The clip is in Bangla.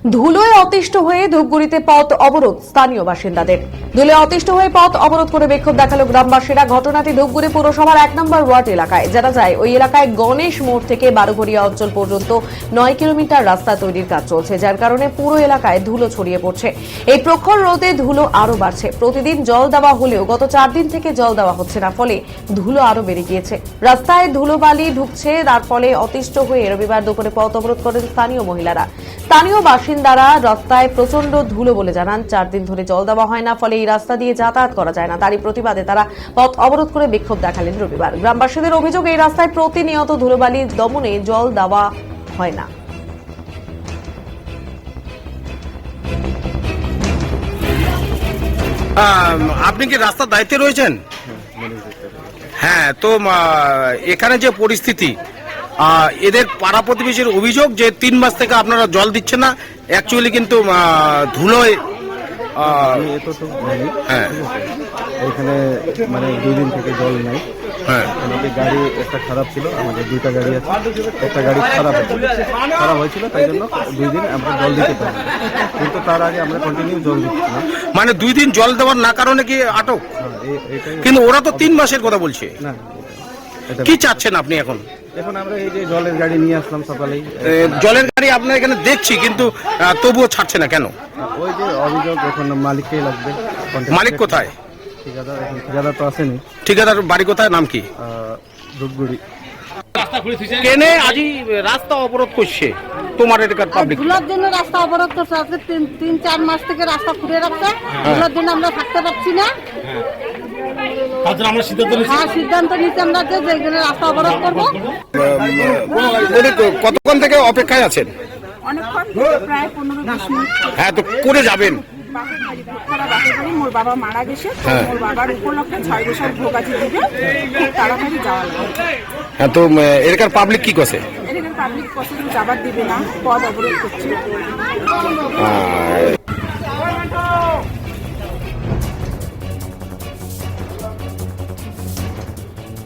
ধুলোয় অতিষ্ঠ হয়ে ধূপগুড়িতে পথ অবরোধ স্থানীয় বাসিন্দাদের। ধুলোয় অতিষ্ঠ হয়ে পথ অবরোধ করে বিক্ষোভ দেখালো গ্রামবাসীরা। ঘটনাটি ধূপগুড়ি পৌরসভার 1 নম্বর ওয়ার্ড এলাকায়। জানা যায়, ওই এলাকায় গণেশ মোড় থেকে বারোঘরিয়া অঞ্চল পর্যন্ত 9 কিলোমিটার রাস্তা তৈরির কাজ চলছে, যার কারণে পুরো এলাকায় ধুলো ছড়িয়ে পড়ছে। এই প্রখর রোদে ধুলো আরো বাড়ছে। প্রতিদিন জল দেওয়া হলেও গত 4 দিন থেকে জল দেওয়া হচ্ছে না, ফলে ধুলো আরো বেড়ে গিয়েছে। রাস্তায় ধুলোবালি ঢুকছে, তার ফলে অতিষ্ঠ হয়ে রবিবার দুপুরে পথ অবরোধ করেন স্থানীয় মহিলারা। স্থানীয় বাসিন্দারা রাস্তায় প্রচন্ড ধুলো বলে জানান, 4 দিন ধরে জল দেওয়া হয় না, ফলে এই রাস্তা দিয়ে যাতায়াত করা যায় না। তারই প্রতিবাদে তারা পথ অবরোধ করে বিক্ষোভ দেখালেন রবিবার। গ্রামবাসীদের অভিযোগ, এই রাস্তায় প্রতিনিয়ত ধুলোবালি দমনে জল দেওয়া হয় না। আপনি কি রাস্তার দায়িত্বে রয়েছেন? হ্যাঁ, তো এখানে যে পরিস্থিতি, এদের পাড়া প্রতিবেশীর অভিযোগ যে 3 মাস থেকে আপনারা জল দিচ্ছেন না, অ্যাকচুয়ালি কিন্তু ধুলোয়। হ্যাঁ, এখানে মানে 2 দিন থেকে জল নাই। হ্যাঁ, আমাদের গাড়ি একটা খারাপ ছিল, আমাদের 2টা গাড়ি আছে, একটা গাড়ি খারাপ হয়েছিল, তাই জন্য 2 দিন আমরা জল দিতে পারি, কিন্তু তার আগে আমরা কন্টিনিউ জল দিচ্ছি না। মানে 2 দিন জল দেওয়ার না কারণে কি আটক? এটাই। কিন্তু ওরা তো 3 মাসের কথা বলছে। না, এটা কি চাচ্ছেন আপনি এখন? এখন আমরা এই যে জলের গাড়ি নিয়ে আসলাম সকালেই। জলের গাড়ি আপনার এখানে দেখছি, কিন্তু তবুও ছাড়ছে না কেন? ওই যে অভিযোগ এখন মালিককেই লাগবে। মালিক কোথায়? ঠিকাদার, এখন ঠিকাদার তো আসেনি। ঠিকাদার বাড়ি কোথায়, নাম কি? ধূপগুড়ি। কেনে আজি রাস্তা অবরোধ করছে তোমার এলাকার পাবলিক? ধুলার জন্য রাস্তা অবরোধ করছে। আজকে 3-4 মাস থেকে রাস্তা খুঁড়ে রাখছে। ধুলার জন্য আমরা থাকতে পারছি না। সিদ্ধান্ত নিচ্ছি আমরা যে এখানে রাস্তা অবরোধ করবো। কতক্ষণ থেকে অপেক্ষায় আছেন? অনেকক্ষণ, প্রায় 15-20 মিনিট। হ্যাঁ, তো করে যাবেন। বাপের বাড়ি মোর বাবা মারা গেছে, মোর বাবার উপলক্ষে 6 বছর ভোগ আছে দিবে, খুব তাড়াতাড়ি যাওয়া লাগবে। হ্যাঁ, তো এলাকার পাবলিক কি করছে? এখানে পাবলিক পছন্দ যাবার দিবে না, পথ অবরোধ করছে।